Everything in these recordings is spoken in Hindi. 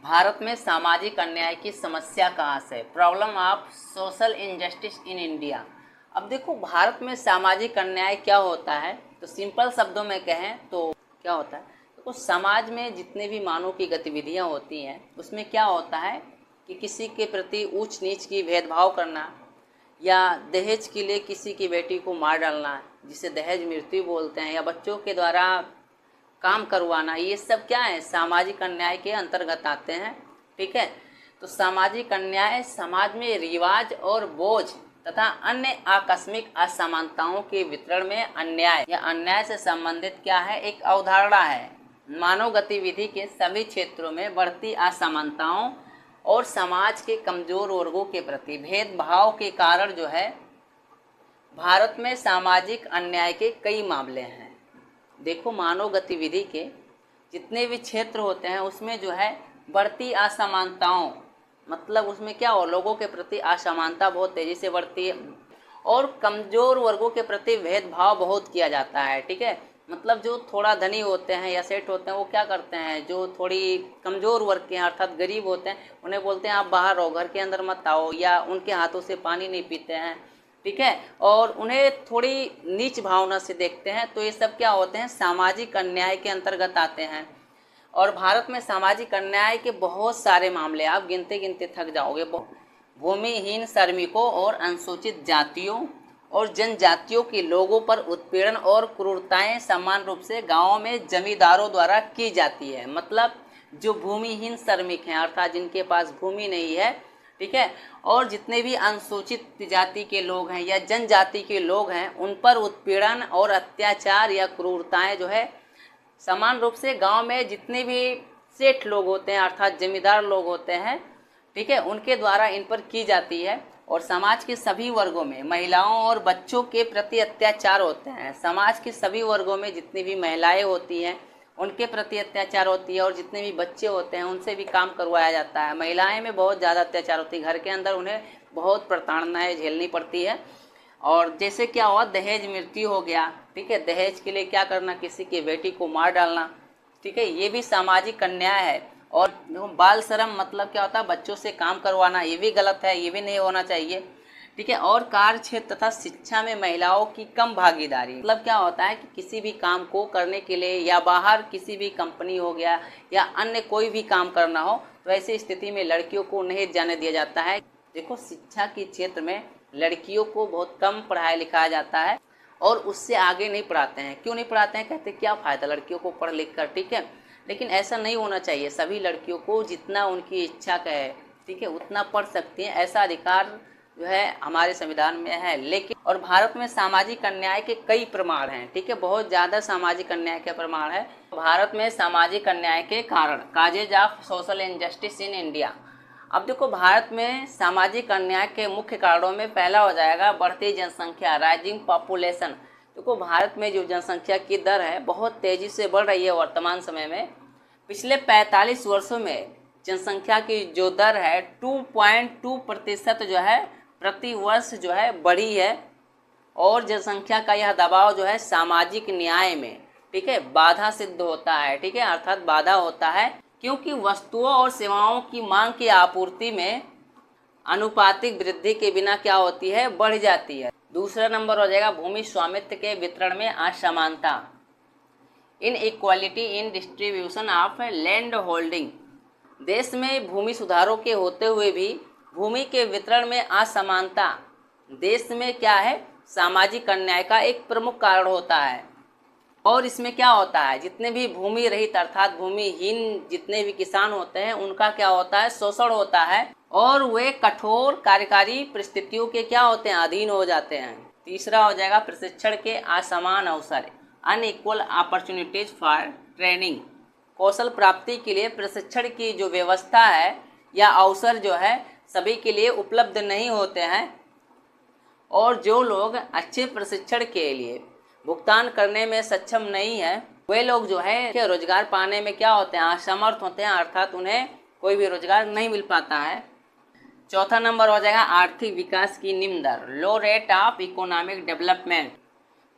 भारत में सामाजिक अन्याय की समस्या कहाँ से, problem of social injustice in India. अब देखो भारत में सामाजिक अन्याय क्या होता है, तो सिंपल शब्दों में कहें तो क्या होता है। देखो समाज में जितने भी मानव की गतिविधियाँ होती हैं उसमें क्या होता है कि किसी के प्रति ऊंच नीच की भेदभाव करना, या दहेज के लिए किसी की बेटी को मार डालना जिसे दहेज मृत्यु बोलते हैं, या बच्चों के द्वारा काम करवाना, ये सब क्या है, सामाजिक अन्याय के अंतर्गत आते हैं। ठीक है, तो सामाजिक अन्याय समाज में रिवाज और बोझ तथा अन्य आकस्मिक असमानताओं के वितरण में अन्याय या अन्याय से संबंधित क्या है, एक अवधारणा है। मानव गतिविधि के सभी क्षेत्रों में बढ़ती असमानताओं और समाज के कमजोर वर्गों के प्रति भेदभाव के कारण जो है भारत में सामाजिक अन्याय के कई मामले हैं। देखो मानव गतिविधि के जितने भी क्षेत्र होते हैं उसमें जो है बढ़ती असमानताओं, मतलब उसमें क्या हो, लोगों के प्रति असमानता बहुत तेजी से बढ़ती है और कमजोर वर्गों के प्रति भेदभाव बहुत किया जाता है। ठीक है, मतलब जो थोड़ा धनी होते हैं या सेठ होते हैं वो क्या करते हैं, जो थोड़ी कमजोर वर्ग के हैं अर्थात गरीब होते हैं उन्हें बोलते हैं आप बाहर रहो, घर के अंदर मत आओ, या उनके हाथों से पानी नहीं पीते हैं। ठीक है, और उन्हें थोड़ी नीच भावना से देखते हैं। तो ये सब क्या होते हैं, सामाजिक अन्याय के अंतर्गत आते हैं। और भारत में सामाजिक अन्याय के बहुत सारे मामले, आप गिनते गिनते थक जाओगे। भूमिहीन श्रमिकों और अनुसूचित जातियों और जनजातियों के लोगों पर उत्पीड़न और क्रूरताएं समान रूप से गांवों में जमींदारों द्वारा की जाती है। मतलब जो भूमिहीन श्रमिक हैं अर्थात जिनके पास भूमि नहीं है, ठीक है, और जितने भी अनुसूचित जाति के लोग हैं या जनजाति के लोग हैं उन पर उत्पीड़न और अत्याचार या क्रूरताएं जो है समान रूप से गांव में जितने भी सेठ लोग होते हैं अर्थात जमींदार लोग होते हैं, ठीक है, उनके द्वारा इन पर की जाती है। और समाज के सभी वर्गों में महिलाओं और बच्चों के प्रति अत्याचार होते हैं। समाज के सभी वर्गों में जितनी भी महिलाएं होती हैं उनके प्रति अत्याचार होती है और जितने भी बच्चे होते हैं उनसे भी काम करवाया जाता है। महिलाएं में बहुत ज़्यादा अत्याचार होती है, घर के अंदर उन्हें बहुत प्रताड़नाएं झेलनी पड़ती है। और जैसे क्या हुआ, दहेज मृत्यु हो गया, ठीक है, दहेज के लिए क्या करना, किसी की बेटी को मार डालना, ठीक है, ये भी सामाजिक अन्याय है। और बाल श्रम मतलब क्या होता है, बच्चों से काम करवाना, ये भी गलत है, ये भी नहीं होना चाहिए। ठीक है, और कार्य क्षेत्र तथा शिक्षा में महिलाओं की कम भागीदारी, मतलब क्या होता है कि किसी भी काम को करने के लिए या बाहर किसी भी कंपनी हो गया या अन्य कोई भी काम करना हो तो ऐसी स्थिति में लड़कियों को नहीं जाने दिया जाता है। देखो शिक्षा के क्षेत्र में लड़कियों को बहुत कम पढ़ाया लिखाया जाता है और उससे आगे नहीं पढ़ाते हैं। क्यों नहीं पढ़ाते हैं, कहते क्या फ़ायदा लड़कियों को पढ़ लिख कर, ठीक है, लेकिन ऐसा नहीं होना चाहिए। सभी लड़कियों को जितना उनकी इच्छा का है, ठीक है, उतना पढ़ सकती हैं, ऐसा अधिकार जो है हमारे संविधान में है। लेकिन और भारत में सामाजिक अन्याय के कई प्रमाण हैं, ठीक है, बहुत ज़्यादा सामाजिक अन्याय के प्रमाण है। भारत में सामाजिक अन्याय के कारण, causes of social injustice in India. अब देखो भारत में सामाजिक अन्याय के मुख्य कारणों में पहला हो जाएगा बढ़ती जनसंख्या, राइजिंग पॉपुलेशन। देखो भारत में जो जनसंख्या की दर है बहुत तेज़ी से बढ़ रही है वर्तमान समय में। पिछले 45 वर्षों में जनसंख्या की जो दर है 2.2% जो है प्रति वर्ष जो है बढ़ी है। और जनसंख्या का यह दबाव जो है सामाजिक न्याय में, ठीक है, बाधा सिद्ध होता है, ठीक है, अर्थात बाधा होता है, क्योंकि वस्तुओं और सेवाओं की मांग की आपूर्ति में अनुपातिक वृद्धि के बिना क्या होती है, बढ़ जाती है। दूसरा नंबर हो जाएगा भूमि स्वामित्व के वितरण में असमानता, इन equality in distribution of land holding. देश में भूमि सुधारों के होते हुए भी भूमि के वितरण में असमानता देश में क्या है, सामाजिक अन्याय का एक प्रमुख कारण होता है। और इसमें क्या होता है, जितने भी भूमि रहित अर्थात भूमिहीन जितने भी किसान होते हैं उनका क्या होता है, शोषण होता है और वे कठोर कार्यकारी परिस्थितियों के क्या होते हैं, अधीन हो जाते हैं। तीसरा हो जाएगा प्रशिक्षण के असमान अवसर, अनइक्वल अपॉर्चुनिटीज फॉर ट्रेनिंग। कौशल प्राप्ति के लिए प्रशिक्षण की जो व्यवस्था है या अवसर जो है सभी के लिए उपलब्ध नहीं होते हैं। और जो लोग अच्छे प्रशिक्षण के लिए भुगतान करने में सक्षम नहीं है वे लोग जो है रोजगार पाने में क्या होते हैं, असमर्थ होते हैं, अर्थात उन्हें कोई भी रोजगार नहीं मिल पाता है। चौथा नंबर हो जाएगा आर्थिक विकास की निम्न दर, low rate of economic development.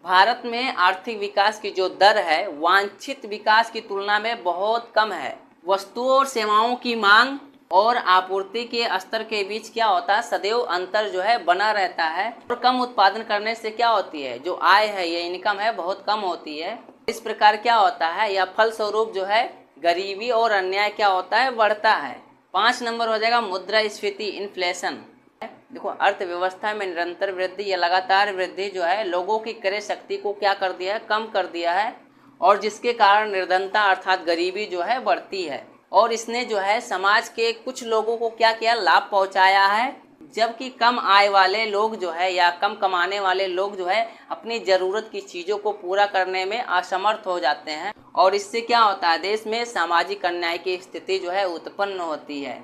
Bharat में आर्थिक विकास की जो दर है वांछित विकास की तुलना में बहुत कम है। वस्तुओं और सेवाओं की मांग और आपूर्ति के स्तर के बीच क्या होता है, सदैव अंतर जो है बना रहता है। और कम उत्पादन करने से क्या होती है, जो आय है या इनकम है बहुत कम होती है। इस प्रकार क्या होता है, या फलस्वरूप जो है गरीबी और अन्याय क्या होता है, बढ़ता है। 5 नंबर हो जाएगा मुद्रास्फीति, इन्फ्लेशन। देखो अर्थव्यवस्था में निरंतर वृद्धि या लगातार वृद्धि जो है लोगों की क्रय शक्ति को क्या कर दिया है, कम कर दिया है, और जिसके कारण निर्धनता अर्थात गरीबी जो है बढ़ती है। और इसने जो है समाज के कुछ लोगों को क्या किया, लाभ पहुंचाया है, जबकि कम आय वाले लोग जो है या कम कमाने वाले लोग जो है अपनी ज़रूरत की चीज़ों को पूरा करने में असमर्थ हो जाते हैं। और इससे क्या होता है, देश में सामाजिक अन्याय की स्थिति जो है उत्पन्न होती है।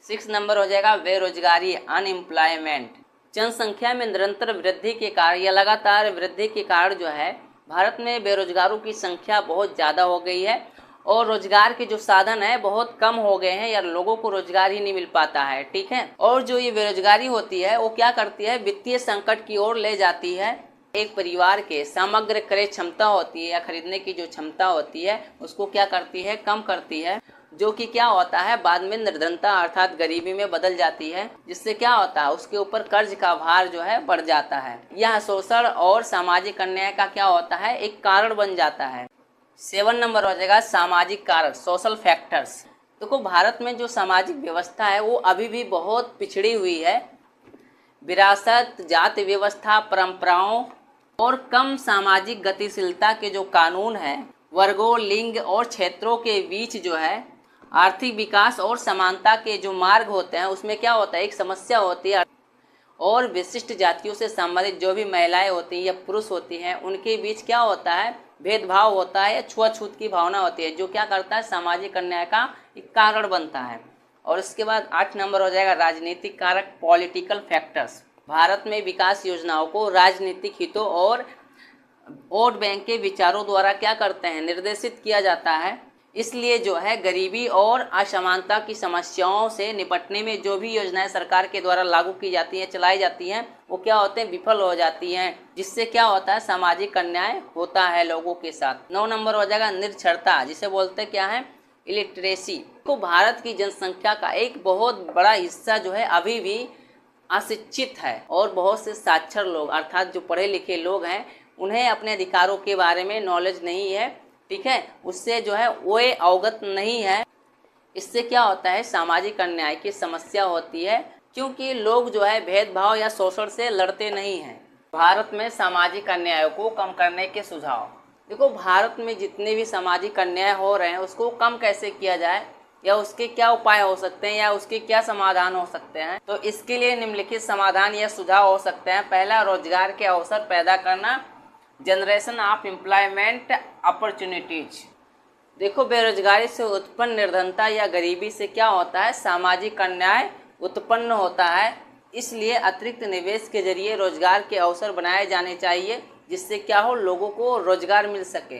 6 नंबर हो जाएगा बेरोजगारी, अनएम्प्लॉयमेंट। जनसंख्या में निरंतर वृद्धि के कारण या लगातार वृद्धि के कारण जो है भारत में बेरोजगारों की संख्या बहुत ज़्यादा हो गई है, और रोजगार के जो साधन है बहुत कम हो गए हैं, या लोगों को रोजगार ही नहीं मिल पाता है। ठीक है, और जो ये बेरोजगारी होती है वो क्या करती है, वित्तीय संकट की ओर ले जाती है। एक परिवार के समग्र क्रय क्षमता होती है या खरीदने की जो क्षमता होती है उसको क्या करती है, कम करती है, जो कि क्या होता है बाद में निर्धनता अर्थात गरीबी में बदल जाती है, जिससे क्या होता है उसके ऊपर कर्ज का भार जो है बढ़ जाता है। यह शोषण और सामाजिक अन्याय का क्या होता है, एक कारण बन जाता है। 7 नंबर हो जाएगा सामाजिक कारक, सोशल फैक्टर्स। देखो भारत में जो सामाजिक व्यवस्था है वो अभी भी बहुत पिछड़ी हुई है। विरासत, जाति व्यवस्था, परंपराओं और कम सामाजिक गतिशीलता के जो कानून हैं, वर्गों, लिंग और क्षेत्रों के बीच जो है आर्थिक विकास और समानता के जो मार्ग होते हैं उसमें क्या होता है, एक समस्या होती है। और विशिष्ट जातियों से संबंधित जो भी महिलाएं होती हैं या पुरुष होती हैं उनके बीच क्या होता है, भेदभाव होता है या छुआछूत की भावना होती है, जो क्या करता है सामाजिक अन्याय का एक कारण बनता है। और इसके बाद 8 नंबर हो जाएगा राजनीतिक कारक, पॉलिटिकल फैक्टर्स। भारत में विकास योजनाओं को राजनीतिक हितों और वोट बैंक के विचारों द्वारा क्या करते हैं, निर्देशित किया जाता है। इसलिए जो है गरीबी और असमानता की समस्याओं से निपटने में जो भी योजनाएं सरकार के द्वारा लागू की जाती हैं, चलाई जाती हैं, वो क्या होते हैं, विफल हो जाती हैं, जिससे क्या होता है सामाजिक अन्याय होता है लोगों के साथ। 9 नंबर हो जाएगा निरक्षरता, जिसे बोलते क्या है, इलिटरेसी। तो भारत की जनसंख्या का एक बहुत बड़ा हिस्सा जो है अभी भी अशिक्षित है, और बहुत से साक्षर लोग अर्थात जो पढ़े लिखे लोग हैं उन्हें अपने अधिकारों के बारे में नॉलेज नहीं है। ठीक है, उससे जो है वो अवगत नहीं है। इससे क्या होता है सामाजिक अन्याय की समस्या होती है, क्योंकि लोग जो है भेदभाव या शोषण से लड़ते नहीं हैं। भारत में सामाजिक अन्याय को कम करने के सुझाव। देखो भारत में जितने भी सामाजिक अन्याय हो रहे हैं उसको कम कैसे किया जाए, या उसके क्या उपाय हो सकते हैं, या उसके क्या समाधान हो सकते हैं, तो इसके लिए निम्नलिखित समाधान या सुझाव हो सकते हैं। पहला, रोजगार के अवसर पैदा करना, जनरेशन ऑफ एम्प्लॉयमेंट अपॉर्चुनिटीज। देखो बेरोजगारी से उत्पन्न निर्धनता या गरीबी से क्या होता है, सामाजिक अन्याय उत्पन्न होता है। इसलिए अतिरिक्त निवेश के जरिए रोजगार के अवसर बनाए जाने चाहिए, जिससे क्या हो, लोगों को रोजगार मिल सके।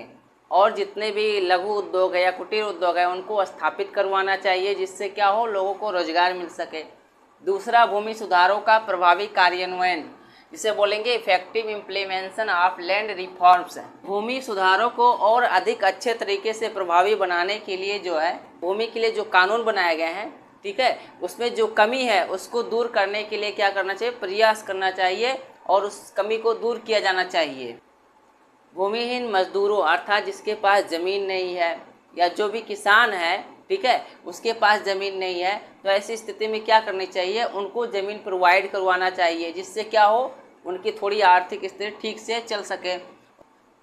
और जितने भी लघु उद्योग है या कुटीर उद्योग है उनको स्थापित करवाना चाहिए, जिससे क्या हो, लोगों को रोजगार मिल सके। दूसरा, भूमि सुधारों का प्रभावी कार्यान्वयन, जिसे बोलेंगे effective implementation of land reforms. भूमि सुधारों को और अधिक अच्छे तरीके से प्रभावी बनाने के लिए जो है भूमि के लिए जो कानून बनाए गए हैं, ठीक है, उसमें जो कमी है उसको दूर करने के लिए क्या करना चाहिए, प्रयास करना चाहिए, और उस कमी को दूर किया जाना चाहिए। भूमिहीन मजदूरों अर्थात जिसके पास ज़मीन नहीं है, या जो भी किसान है, ठीक है, उसके पास ज़मीन नहीं है, तो ऐसी स्थिति में क्या करनी चाहिए, उनको ज़मीन प्रोवाइड करवाना चाहिए, जिससे क्या हो, उनकी थोड़ी आर्थिक स्थिति ठीक से चल सके।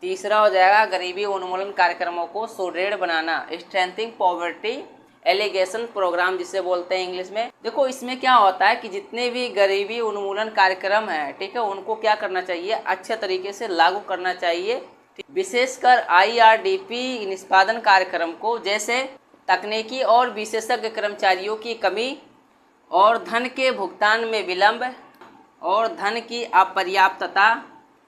तीसरा हो जाएगा गरीबी उन्मूलन कार्यक्रमों को सुदृढ़ बनाना, स्ट्रेंथिंग पॉवर्टी एलिगेशन प्रोग्राम जिसे बोलते हैं इंग्लिश में। देखो इसमें क्या होता है कि जितने भी गरीबी उन्मूलन कार्यक्रम है, ठीक है, उनको क्या करना चाहिए, अच्छे तरीके से लागू करना चाहिए। विशेषकर IRDP निष्पादन कार्यक्रम को, जैसे तकनीकी और विशेषज्ञ कर्मचारियों की कमी और धन के भुगतान में विलंब और धन की अपर्याप्तता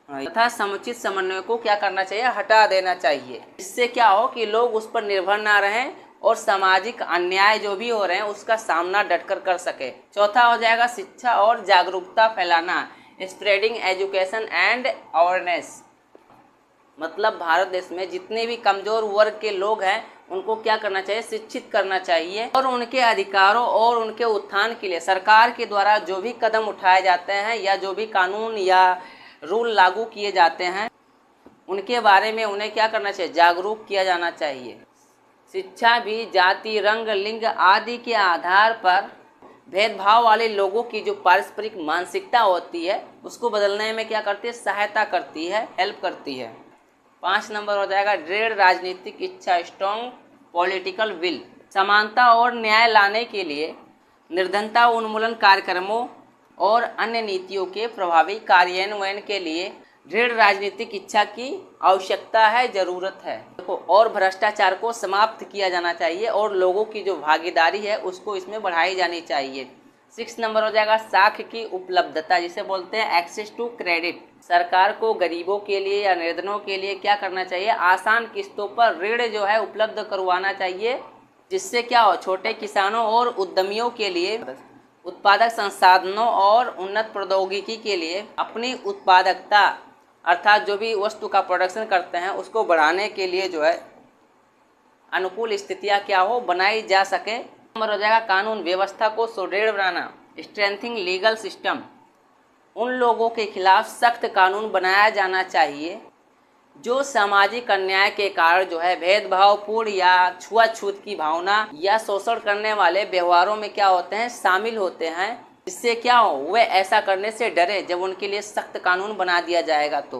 तथा समुचित समन्वय को क्या करना चाहिए, हटा देना चाहिए। इससे क्या हो कि लोग उस पर निर्भर ना रहें और सामाजिक अन्याय जो भी हो रहे हैं उसका सामना डटकर कर सके। चौथा हो जाएगा शिक्षा और जागरूकता फैलाना, स्प्रेडिंग एजुकेशन एंड अवेयरनेस। मतलब भारत देश में जितने भी कमज़ोर वर्ग के लोग हैं उनको क्या करना चाहिए, शिक्षित करना चाहिए। और उनके अधिकारों और उनके उत्थान के लिए सरकार के द्वारा जो भी कदम उठाए जाते हैं या जो भी कानून या रूल लागू किए जाते हैं उनके बारे में उन्हें क्या करना चाहिए, जागरूक किया जाना चाहिए। शिक्षा भी जाति, रंग, लिंग आदि के आधार पर भेदभाव वाले लोगों की जो पारस्परिक मानसिकता होती है उसको बदलने में क्या करती है, सहायता करती है, हेल्प करती है। 5 नंबर हो जाएगा दृढ़ राजनीतिक इच्छा, स्ट्रॉन्ग पॉलिटिकल विल। समानता और न्याय लाने के लिए निर्धनता उन्मूलन कार्यक्रमों और अन्य नीतियों के प्रभावी कार्यान्वयन के लिए दृढ़ राजनीतिक इच्छा की आवश्यकता है, जरूरत है। देखो, और भ्रष्टाचार को समाप्त किया जाना चाहिए और लोगों की जो भागीदारी है उसको इसमें बढ़ाई जानी चाहिए। 6 नंबर हो जाएगा साख की उपलब्धता, जिसे बोलते हैं एक्सेस टू क्रेडिट। सरकार को गरीबों के लिए या निर्धनों के लिए क्या करना चाहिए, आसान किस्तों पर ऋण जो है उपलब्ध करवाना चाहिए, जिससे क्या हो, छोटे किसानों और उद्यमियों के लिए उत्पादक संसाधनों और उन्नत प्रौद्योगिकी के लिए अपनी उत्पादकता अर्थात जो भी वस्तु का प्रोडक्शन करते हैं उसको बढ़ाने के लिए जो है अनुकूल स्थितियां क्या हो, बनाई जा सके। नंबर हो जाएगा कानून व्यवस्था को सुदृढ़ बनाना, स्ट्रेंथिंग लीगल सिस्टम। उन लोगों के खिलाफ सख्त कानून बनाया जाना चाहिए जो सामाजिक अन्याय के कारण जो है भेदभावपूर्ण या छुआछूत की भावना या शोषण करने वाले व्यवहारों में क्या होते हैं, शामिल होते हैं। इससे क्या हो, वे ऐसा करने से डरे जब उनके लिए सख्त कानून बना दिया जाएगा तो।